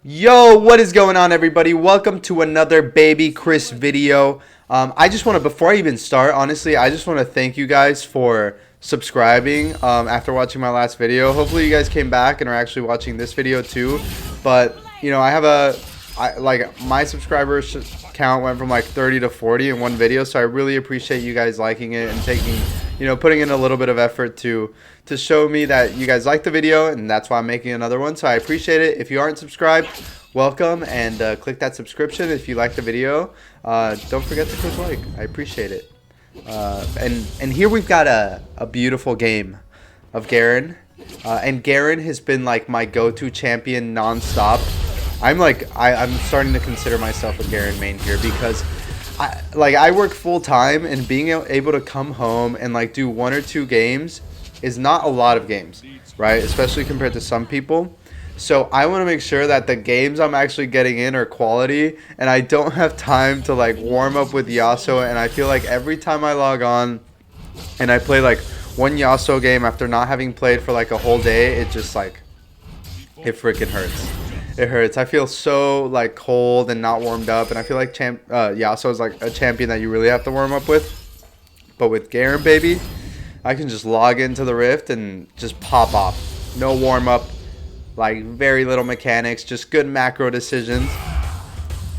Yo, what is going on, everybody? Welcome to another Baby Chris video. I just want to, before I even start, honestly, I just want to thank you guys for subscribing after watching my last video. Hopefully you guys came back and are actually watching this video too. But, you know, I have my subscribers count went from like 30 to 40 in one video. So I really appreciate you guys liking it and taking, putting in a little bit of effort to show me that you guys like the video, and that's why I'm making another one. So I appreciate it. If you aren't subscribed, welcome, and click that subscription if you like the video. Don't forget to click like. I appreciate it. And here we've got a beautiful game of Garen, and Garen has been like my go-to champion non-stop. I'm starting to consider myself a Garen main here because I work full time, and being able to come home and like do 1 or 2 games is not a lot of games, right? Especially compared to some people. So I want to make sure that the games I'm actually getting in are quality, and I don't have time to like warm up with Yasuo. And I feel like every time I log on and I play like one Yasuo game after not having played for like a whole day, it just like, it freaking hurts. It hurts. I feel so like cold and not warmed up, and I feel like Yasuo is like a champion that you really have to warm up with. But with Garen, baby, I can just log into the Rift and just pop off. No warm up, like very little mechanics, just good macro decisions.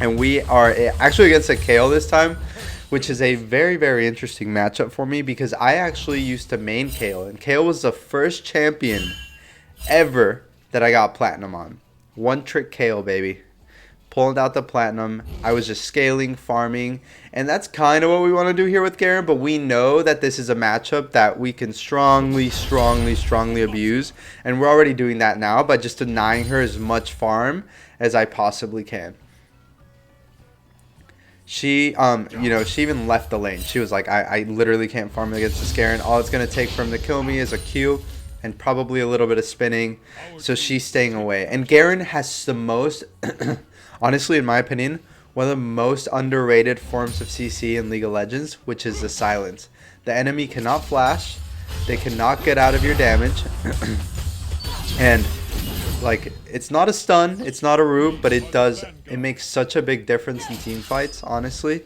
And we are actually against a Kayle this time, which is a very, very interesting matchup for me because I actually used to main Kayle, and Kayle was the first champion ever that I got platinum on. One trick Kayle, baby. Pulling out the platinum. I was just scaling, farming, and that's kind of what we want to do here with Garen, but we know that this is a matchup that we can strongly abuse, and we're already doing that now by just denying her as much farm as I possibly can. She, she even left the lane. She was like, I literally can't farm against this Garen. All it's going to take for him to kill me is a Q and probably a little bit of spinning, so she's staying away. And Garen has the most... honestly, in my opinion, one of the most underrated forms of CC in League of Legends, which is the silence. The enemy cannot flash, they cannot get out of your damage, and like, it's not a stun, it's not a root, but it makes such a big difference in team fights, honestly.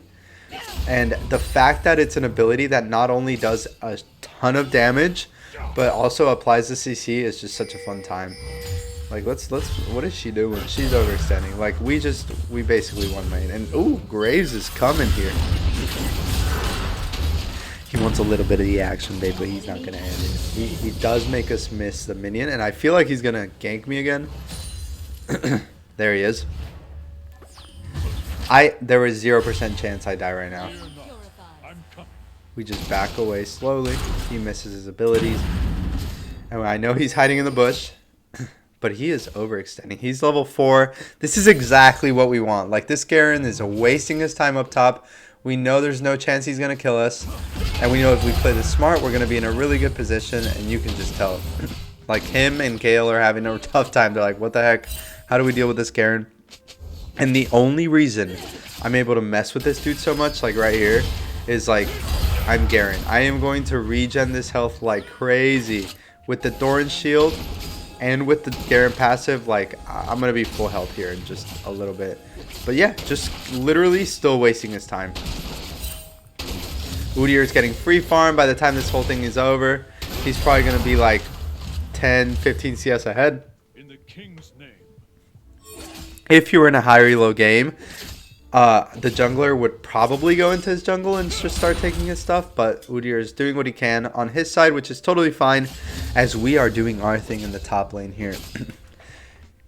And the fact that it's an ability that not only does a ton of damage, but also applies to CC is just such a fun time. Like, what is she doing? She's overextending. Like, we basically won lane. And, ooh, Graves is coming here. He wants a little bit of the action, babe, but he's not going to end it. He does make us miss the minion, and I feel like he's going to gank me again. There he is. There is 0% chance I die right now. We just back away slowly. He misses his abilities. And I know he's hiding in the bush. But he is overextending. He's level 4. This is exactly what we want. Like, this Garen is wasting his time up top. We know there's no chance he's going to kill us. And we know if we play this smart, we're going to be in a really good position. And you can just tell. Like, him and Kayle are having a tough time. They're like, what the heck? How do we deal with this Garen? And the only reason I'm able to mess with this dude so much, like right here, is like, I'm Garen. I am going to regen this health like crazy. With the Doran shield and with the Garen passive, like, I'm going to be full health here in just a little bit. But yeah, just literally still wasting his time. Udyr is getting free farm by the time this whole thing is over. He's probably going to be like 10, 15 CS ahead. In the king's name. If you were in a high reload game, the jungler would probably go into his jungle and just start taking his stuff, but Udyr is doing what he can on his side, which is totally fine, as we are doing our thing in the top lane here.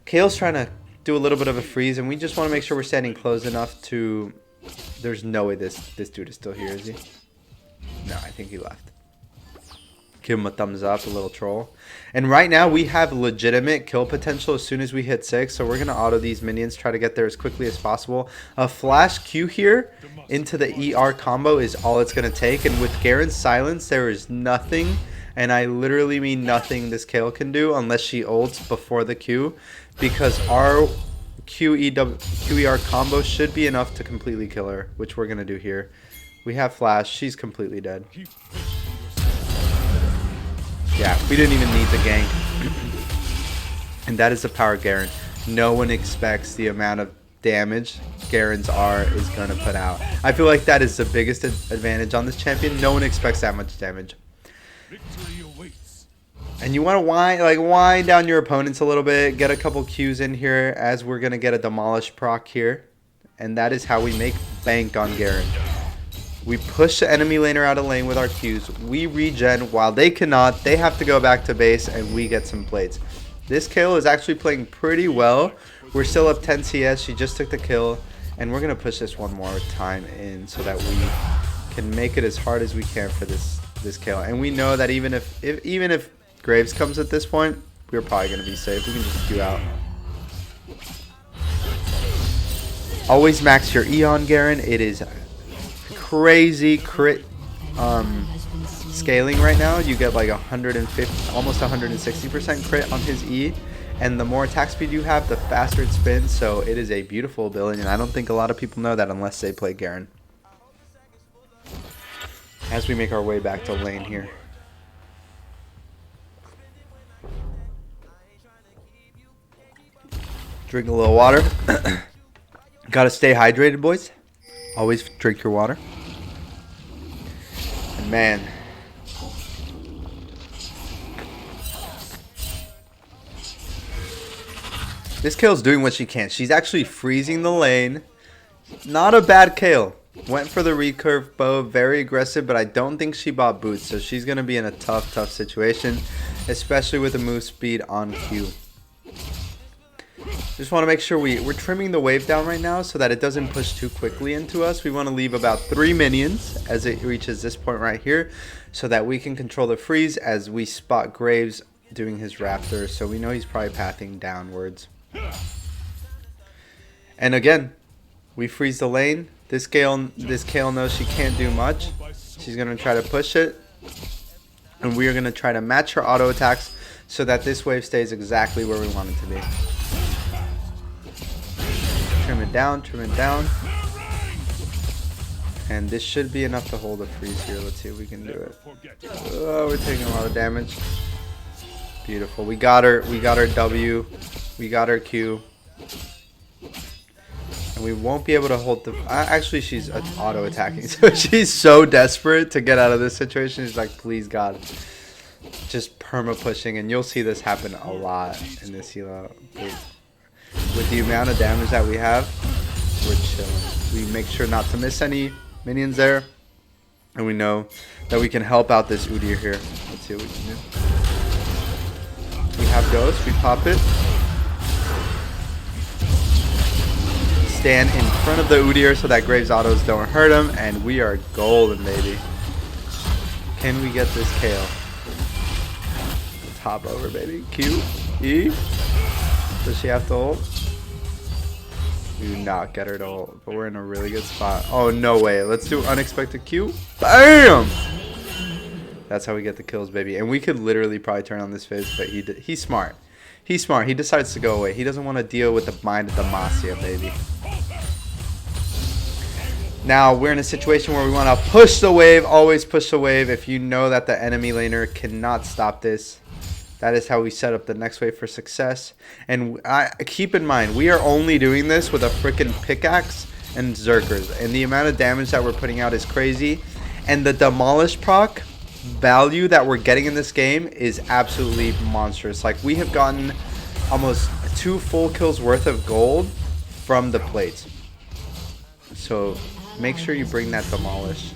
Kayle's trying to do a little bit of a freeze, and we just want to make sure we're standing close enough to... There's no way this dude is still here, is he? No, I think he left. Give him a thumbs up, a little troll. And right now we have legitimate kill potential as soon as we hit 6, so we're going to auto these minions, try to get there as quickly as possible. A flash Q here into the ER combo is all it's going to take, and with Garen's silence there is nothing, and I literally mean nothing, this Kayle can do unless she ults before the Q, because our QER combo should be enough to completely kill her, which we're going to do here. We have flash, she's completely dead. Yeah, we didn't even need the gank. And that is the power of Garen. no one expects the amount of damage Garen's R is going to put out. I feel like that is the biggest advantage on this champion. No one expects that much damage. And you want to wind down your opponents a little bit, get a couple Qs in here as we're going to get a demolish proc here. And that is how we make bank on Garen. We push the enemy laner out of lane with our Qs. We regen while they cannot. They have to go back to base and we get some plates. This kill is actually playing pretty well. We're still up 10 CS. She just took the kill. And we're going to push this one more time in so that we can make it as hard as we can for this kill. And we know that even if Graves comes at this point, we're probably going to be safe. We can just Q out. Always max your E on Garen. It is crazy crit scaling right now. You get like 150, almost 160% crit on his E. And the more attack speed you have, the faster it spins. So it is a beautiful ability. And I don't think a lot of people know that unless they play Garen. As we make our way back to lane here. Drink a little water. Gotta stay hydrated, boys. Always drink your water. And man, this Kale's doing what she can. She's actually freezing the lane. Not a bad Kale. Went for the recurve bow, very aggressive, but I don't think she bought boots, so she's gonna be in a tough situation, especially with the move speed on Q. Just want to make sure we're trimming the wave down right now so that it doesn't push too quickly into us. We want to leave about 3 minions as it reaches this point right here so that we can control the freeze as we spot Graves doing his raptor. So we know he's probably pathing downwards. And again, we freeze the lane. This Kale knows she can't do much. She's going to try to push it. And we are going to try to match her auto attacks so that this wave stays exactly where we want it to be. Trim it down, trim it down. And this should be enough to hold a freeze here. Let's see if we can do it. Oh, we're taking a lot of damage. Beautiful. We got her W. We got her Q. And we won't be able to hold the... actually, she's auto attacking. So she's so desperate to get out of this situation. She's like, please, God. Just perma pushing. And you'll see this happen a lot in this Hilo. With the amount of damage that we have, we're chilling. We make sure not to miss any minions there. And we know that we can help out this Udyr here. Let's see what we can do. We have Ghost. We pop it. Stand in front of the Udyr so that Graves autos don't hurt him. And we are golden, baby. Can we get this Kale? Hop over, baby. Q. E. Does she have to ult? We do not get her to ult, but we're in a really good spot. Oh, no way. Let's do unexpected Q. Bam! That's how we get the kills, baby. And we could literally probably turn on this phase, but he's smart. He's smart. He decides to go away. He doesn't want to deal with the mind of Demacia, baby. Now, we're in a situation where we want to push the wave. Always push the wave. If you know that the enemy laner cannot stop this, that is how we set up the next wave for success. And keep in mind, we are only doing this with a freaking pickaxe and Zerkers. And the amount of damage that we're putting out is crazy. And the demolish proc value that we're getting in this game is absolutely monstrous. Like, we have gotten almost 2 full kills worth of gold from the plates. So make sure you bring that demolish.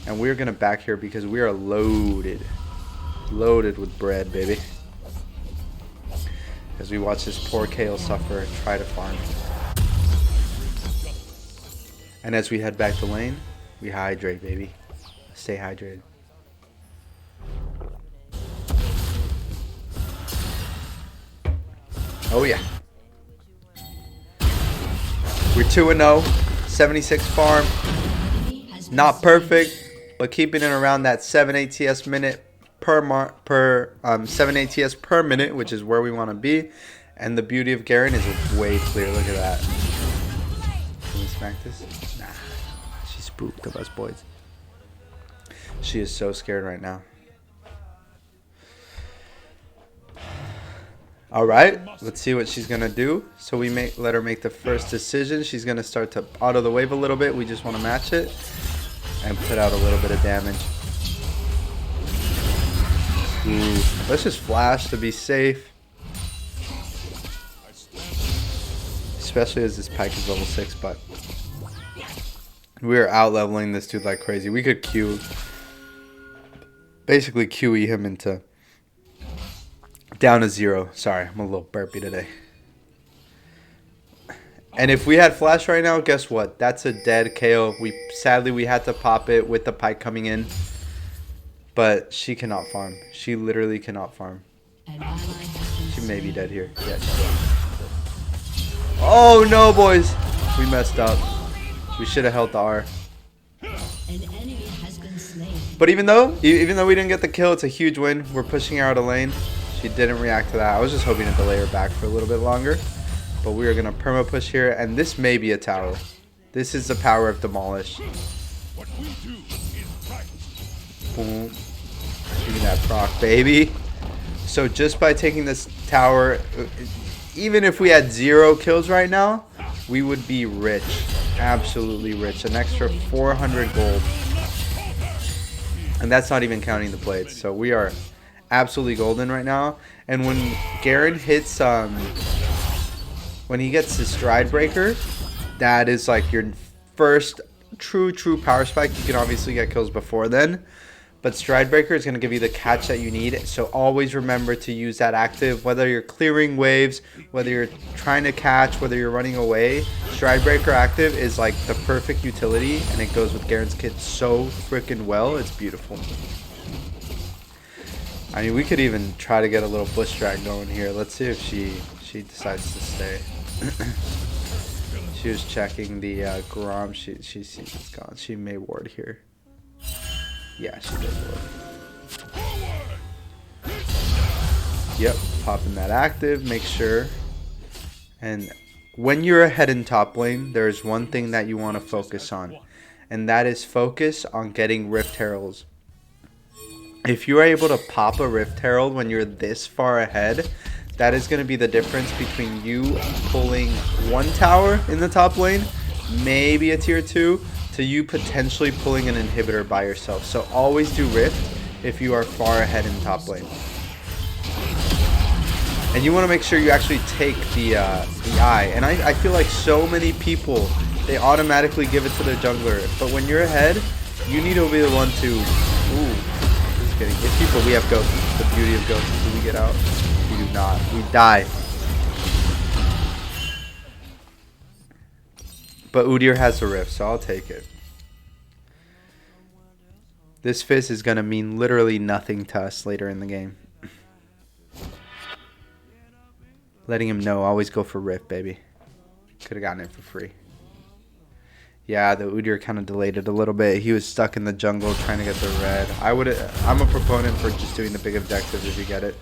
And we're going to back here because we are loaded. Loaded with bread, baby. As we watch this poor Kale suffer and try to farm. And as we head back to lane, we hydrate, baby. Stay hydrated. Oh yeah. We're 2-0. 76 farm. Not perfect, but keeping it around that 7 ATS minute per 7 ATS per minute, which is where we want to be. And the beauty of Garen is it's way clear. Look at that. Can we smack this? Nah. She spooked of us, boys. She is so scared right now. Alright, let's see what she's going to do. So we let her make the first decision. She's going to start to auto the wave a little bit. We just want to match it and put out a little bit of damage. Ooh, let's just flash to be safe. Especially as this Pyke is level 6, but we are out leveling this dude like crazy. We could basically QE him into down to 0. Sorry, I'm a little burpy today. And if we had flash right now, guess what? That's a dead KO. Sadly we had to pop it with the Pyke coming in. But she cannot farm. She literally cannot farm. She may be dead here. Yeah, she's dead. Oh no, boys. We messed up. We should have held the R. But even though we didn't get the kill, it's a huge win. We're pushing her out of lane. She didn't react to that. I was just hoping to delay her back for a little bit longer. But we are going to perma push here. And this may be a tower. This is the power of Demolish. Boom. Give me that proc, baby. So just by taking this tower, even if we had 0 kills right now, we would be rich. Absolutely rich. An extra 400 gold. And that's not even counting the plates. So we are absolutely golden right now. And when Garen hits, when he gets his stride breaker, that is like your first true power spike. You can obviously get kills before then. But Stride Breaker is going to give you the catch that you need. So always remember to use that active. Whether you're clearing waves, whether you're trying to catch, whether you're running away. Stride Breaker active is like the perfect utility. And it goes with Garen's kit so freaking well. It's beautiful. I mean, we could even try to get a little bush drag going here. Let's see if she decides to stay. She was checking the Grom. She sees it's gone. She may ward here. Yeah, she did ward. Yep, popping that active. Make sure. And when you're ahead in top lane, there's one thing that you want to focus on. And that is focus on getting Rift Heralds. If you are able to pop a Rift Herald when you're this far ahead, that is going to be the difference between you pulling one tower in the top lane, maybe a tier 2, to you potentially pulling an inhibitor by yourself. So always do Rift if you are far ahead in top lane. And you want to make sure you actually take the eye. And I feel like so many people, they automatically give it to their jungler. But when you're ahead, you need to be the one to... Ooh, just kidding. If people, we have ghosts. The beauty of ghosts. Do we get out? We do not. We die. But Udyr has a rift, so I'll take it. This fizz is going to mean literally nothing to us later in the game. Letting him know, always go for rift, baby. Could have gotten it for free. Yeah, the Udyr kind of delayed it a little bit. He was stuck in the jungle trying to get the red. I'm a proponent for just doing the big objectives if you get it.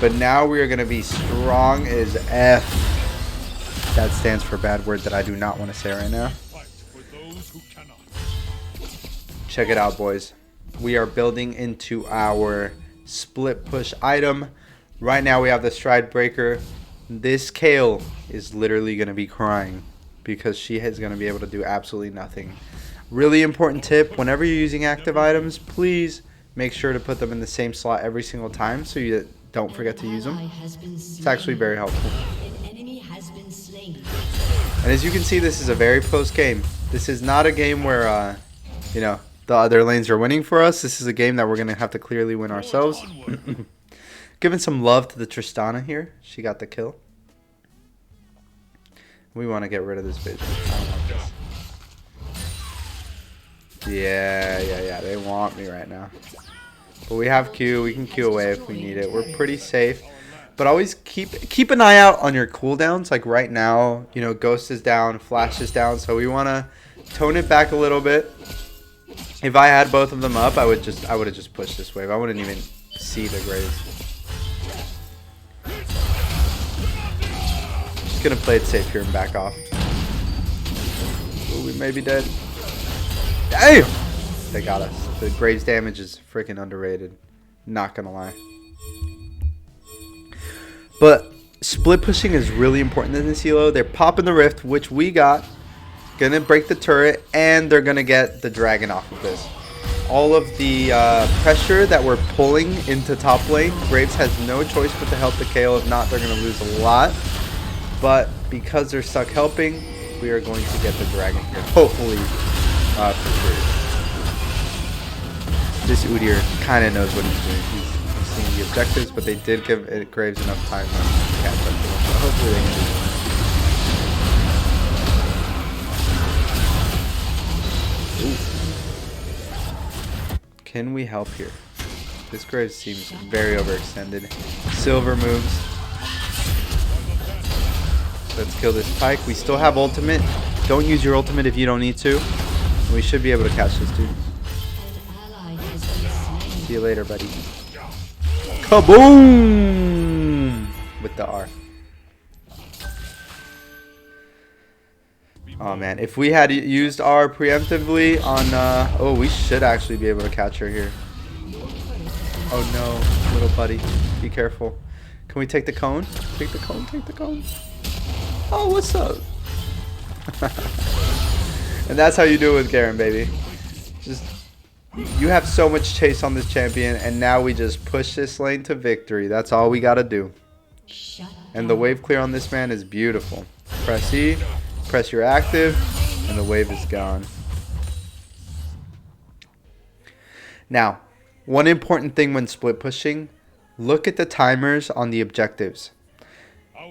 But now we are going to be strong as F. That stands for a bad word that I do not want to say right now. Check it out, boys. We are building into our split push item. Right now we have the Stride Breaker. This Kale is literally going to be crying because she is going to be able to do absolutely nothing. Really important tip, whenever you're using active items, please make sure to put them in the same slot every single time so you don't forget to use them. It's actually very helpful. And as you can see, this is a very close game. This is not a game where, you know, the other lanes are winning for us. This is a game that we're going to have to clearly win ourselves. Giving some love to the Tristana here. She got the kill. We want to get rid of this bitch. I don't want this. Yeah. They want me right now. But we have Q. We can Q away if we need it. We're pretty safe. But always keep an eye out on your cooldowns. Like right now, you know, Ghost is down, Flash is down. So we want to tone it back a little bit. If I had both of them up, I would have just pushed this wave. I wouldn't even see the Graves. Just gonna play it safe here and back off. Ooh, we may be dead. Damn! They got us. The Graves damage is freaking underrated. Not gonna lie. But split pushing is really important in this elo. They're popping the rift, which we got. Gonna break the turret, and they're gonna get the dragon off of this. All of the pressure that we're pulling into top lane, Graves has no choice but to help the KO. If not, they're gonna lose a lot. But because they're stuck helping, we are going to get the dragon here. Hopefully, for sure. This Udyr kind of knows what he's doing. He's seeing the objectives, but they did give Graves enough time to catch up to him. So hopefully they can do it. Can we help here? This Graves seems very overextended. Silver moves. Let's kill this Pike. We still have ultimate. Don't use your ultimate if you don't need to. We should be able to catch this dude. See you later, buddy. Kaboom! With the R. Oh man, if we had used R preemptively on, oh, we should actually be able to catch her here. Oh no, little buddy, be careful. Can we take the cone? Take the cone, take the cone. Oh, what's up? And that's how you do it with Garen, baby. Just, you have so much chase on this champion, and now we just push this lane to victory. That's all we gotta do. And the wave clear on this man is beautiful. Press E. Press your active, and the wave is gone. Now, one important thing when split pushing, look at the timers on the objectives.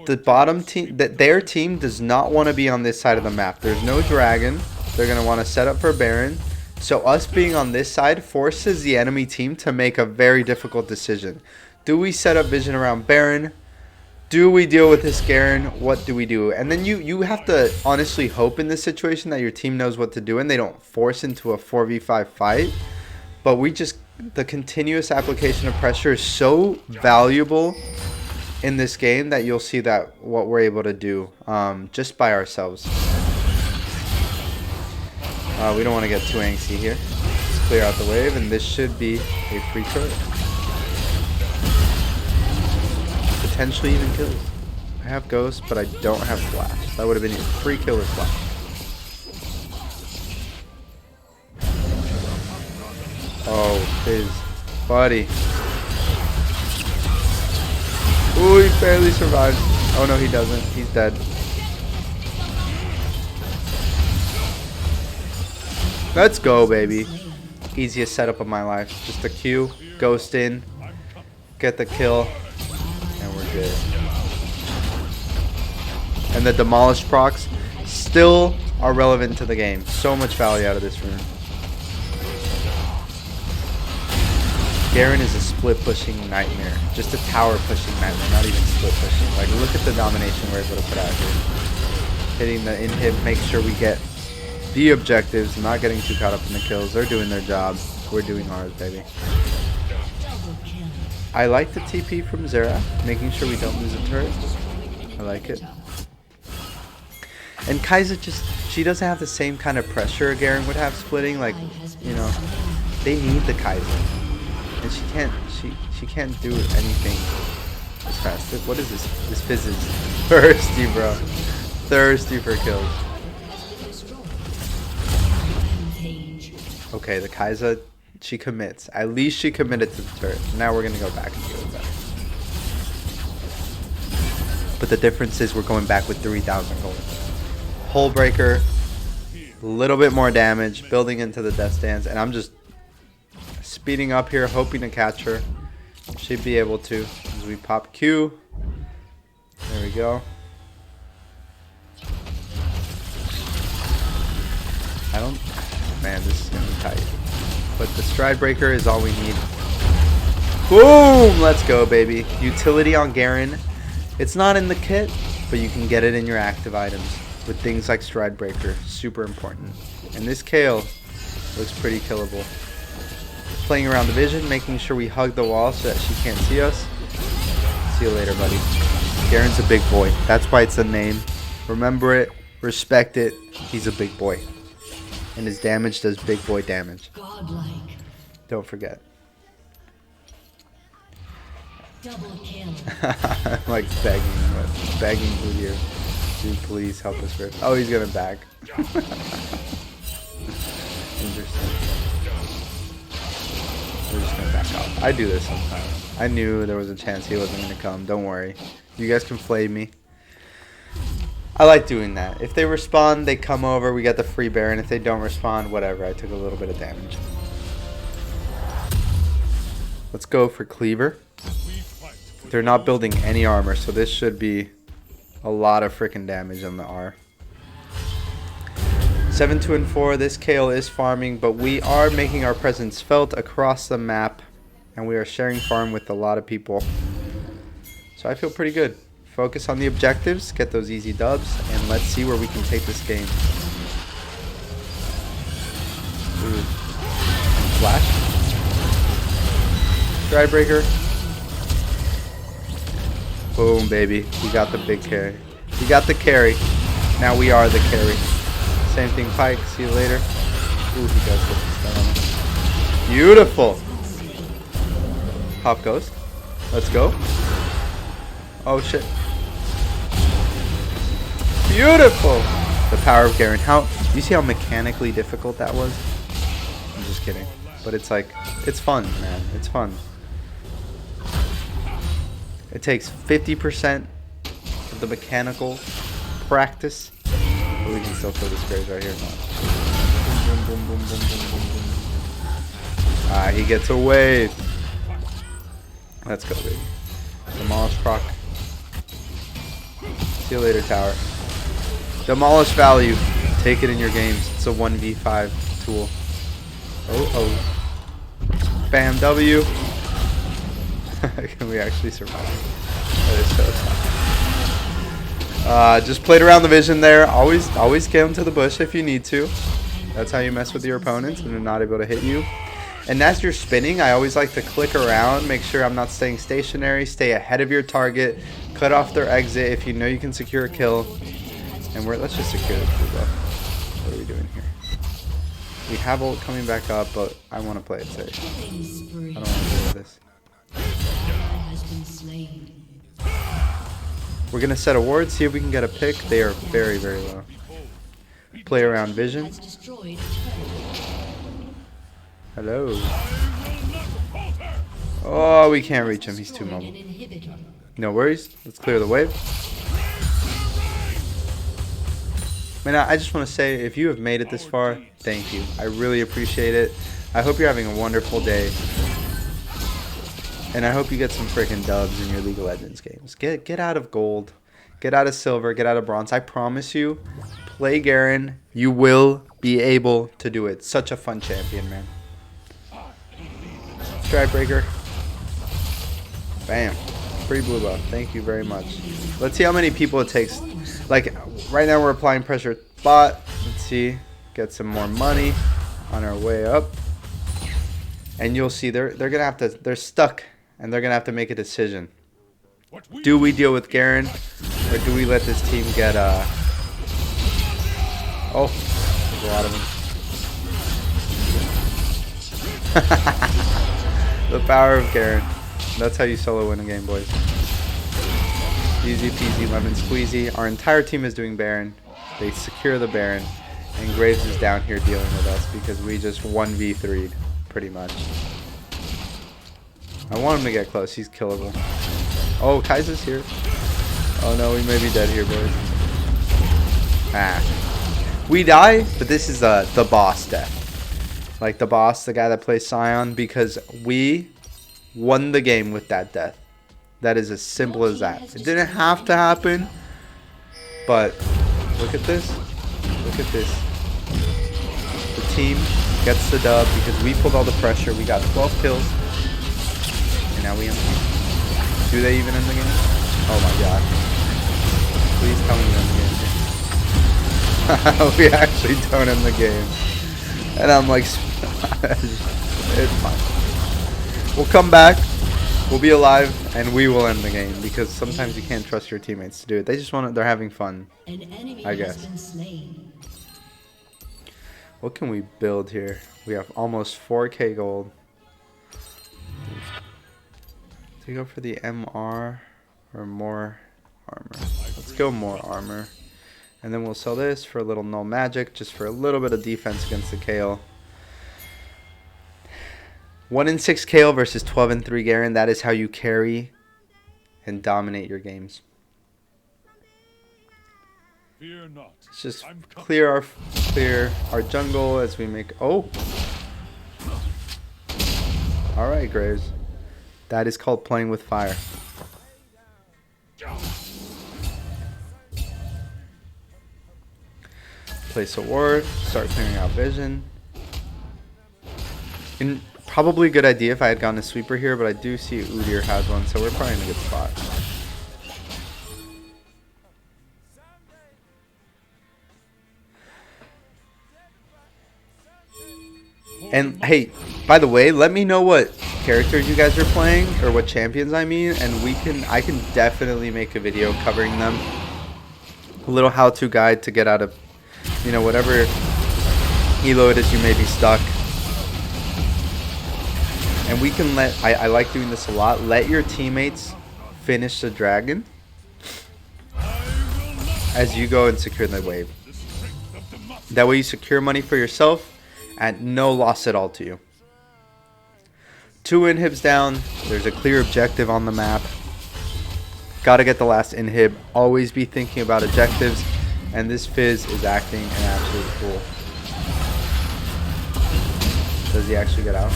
The bottom team, their team does not want to be on this side of the map. There's no dragon. They're going to want to set up for Baron. So us being on this side forces the enemy team to make a very difficult decision. Do we set up vision around Baron? Do we deal with this Garen? What do we do? And then you have to honestly hope in this situation that your team knows what to do and they don't force into a 4v5 fight. But the continuous application of pressure is so valuable in this game that you'll see that what we're able to do just by ourselves. We don't want to get too angsty here. Let's clear out the wave, and this should be a free turret. Potentially even kills. I have Ghost, but I don't have Flash. That would have been a free kill with Flash. Oh, his buddy. Ooh, he barely survived. Oh no, he doesn't. He's dead. Let's go, baby. Easiest setup of my life. Just a Q, Ghost in, get the kill. Good. And the demolished procs still are relevant to the game. So much value out of this rune. Garen is a split pushing nightmare. Just a tower pushing nightmare, not even split pushing. Like, look at the domination we're able to put out here. Hitting the inhib, make sure we get the objectives, not getting too caught up in the kills. They're doing their job. We're doing ours, baby. I like the TP from Zera, making sure we don't lose a turret. I like it. And Kai'Sa she doesn't have the same kind of pressure Garen would have splitting. Like, you know, they need the Kai'Sa, and she can't do anything as fast. Look, what is this? This Fizz is thirsty, bro. Thirsty for kills. Okay, the Kai'Sa. She commits. At least she committed to the turret. Now we're going to go back and deal with that. But the difference is we're going back with 3,000 gold. Hull breaker. A little bit more damage. Building into the death stance. And I'm just speeding up here, hoping to catch her. Should be able to. As we pop Q. There we go. Man, this is going to be tight. But the stride breaker is all we need. Boom! Let's go, baby. Utility on Garen. It's not in the kit, but you can get it in your active items with things like stride breaker. Super important. And this Kayle looks pretty killable. Playing around the vision, making sure we hug the wall so that she can't see us. See you later, buddy. Garen's a big boy. That's why it's a name. Remember it. Respect it. He's a big boy. And his damage does big boy damage. Godlike. Don't forget. Double kill. I'm like begging for you. Dude, please help us rip. Oh, he's gonna back. Interesting. We're just gonna back off. I do this sometimes. I knew there was a chance he wasn't gonna come. Don't worry. You guys can flame me. I like doing that. If they respond, they come over. We got the free Baron. If they don't respond, whatever. I took a little bit of damage. Let's go for Cleaver. They're not building any armor, so this should be a lot of freaking damage on the R. 7-2-4. This Kale is farming, but we are making our presence felt across the map, and we are sharing farm with a lot of people. So I feel pretty good. Focus on the objectives, get those easy dubs, and let's see where we can take this game. Ooh. Flash. Drybreaker. Boom, baby. We got the big carry. We got the carry. Now we are the carry. Same thing, Pike. See you later. Ooh, he does get this done on him. Beautiful. Pop Ghost. Let's go. Oh, shit. Beautiful. The power of Garen. You see how mechanically difficult that was? I'm just kidding. But it's like, it's fun, man. It's fun. It takes 50% of the mechanical practice. But we can still kill this Graves right here. Boom, boom, boom, boom, boom, boom, boom. Ah, he gets away. Let's go, baby. Demolish proc. See you later, tower. Demolish value. Take it in your games. It's a 1v5 tool. Oh. Bam, W. Can we actually survive? That is so tough. Just played around the vision there. Always get them to the bush if you need to. That's how you mess with your opponents when they're not able to hit you. And as you're spinning, I always like to click around, make sure I'm not staying stationary, stay ahead of your target, cut off their exit if you know you can secure a kill. And let's just secure the blue buff. What are we doing here? We have ult coming back up, but I want to play it safe. I don't want to deal with this. We're going to set a ward, see if we can get a pick. They are very, very low. Play around vision. Hello. Oh, we can't reach him. He's too mobile. No worries. Let's clear the wave. Man, I just want to say, if you have made it this far, thank you. I really appreciate it. I hope you're having a wonderful day. And I hope you get some freaking dubs in your League of Legends games. Get out of gold. Get out of silver. Get out of bronze. I promise you, play Garen. You will be able to do it. Such a fun champion, man. Strikebreaker. Bam. Free blue buff. Thank you very much. Let's see how many people it takes. Like, right now we're applying pressure bot. Let's see. Get some more money on our way up. And you'll see they're gonna have to, they're stuck, and they're gonna have to make a decision. Do we deal with Garen, or do we let this team get oh, there's a lot of them. The power of Garen. That's how you solo win a game, boys. Easy peasy lemon squeezy. Our entire team is doing Baron. They secure the Baron, and Graves is down here dealing with us because we just 1v3'd. Pretty much. I want him to get close. He's killable. Oh, Kaiser's here. Oh no, we may be dead here, boys. Ah. We die, but this is the boss death. Like the boss, the guy that plays Scion, because we won the game with that death. That is as simple as that. It didn't have to happen, but look at this. Look at this. The team gets the dub because we pulled all the pressure. We got 12 kills. And now we end the game. Do they even end the game? Oh my god. Please tell me we end the game. We actually don't end the game. And I'm like, it's fine. We'll come back. We'll be alive. And we will end the game. Because sometimes you can't trust your teammates to do it. They just want it. They're having fun. I guess. What can we build here? We have almost 4k gold. we go for the MR or more armor? Let's go more armor. And then we'll sell this for a little null magic, just for a little bit of defense against the Kale. 1 in 6 Kale versus 12 and 3 Garen. That is how you carry and dominate your games. Fear not. Let's just clear our jungle as we make. Oh, all right, Graves. That is called playing with fire. Place a ward. Start clearing out vision. And probably a good idea if I had gotten a sweeper here, but I do see Udyr has one, so we're probably in a good spot. And hey, by the way, let me know what characters you guys are playing, or what champions I mean, and I can definitely make a video covering them. A little how-to guide to get out of, you know, whatever elo it is you may be stuck. And we can I like doing this a lot. Let your teammates finish the dragon as you go and secure the wave. That way you secure money for yourself at no loss at all to you. 2 inhibs down. There's a clear objective on the map. Gotta get the last inhib. Always be thinking about objectives. And this Fizz is acting an absolute fool. Does he actually get out?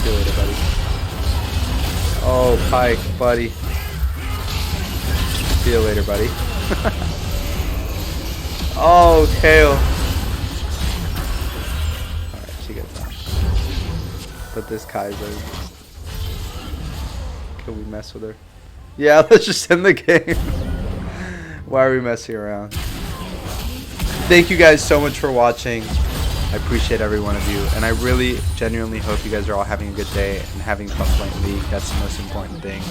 See you later, buddy. Oh, Pike, buddy. See you later, buddy. Oh, Kale. She gets out. But this Kaiser. Can we mess with her? Yeah, let's just end the game. Why are we messing around? Thank you guys so much for watching. I appreciate every one of you. And I really, genuinely hope you guys are all having a good day and having fun playing League. That's the most important thing.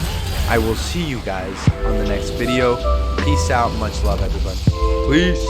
I will see you guys on the next video. Peace out. Much love, everybody. Peace.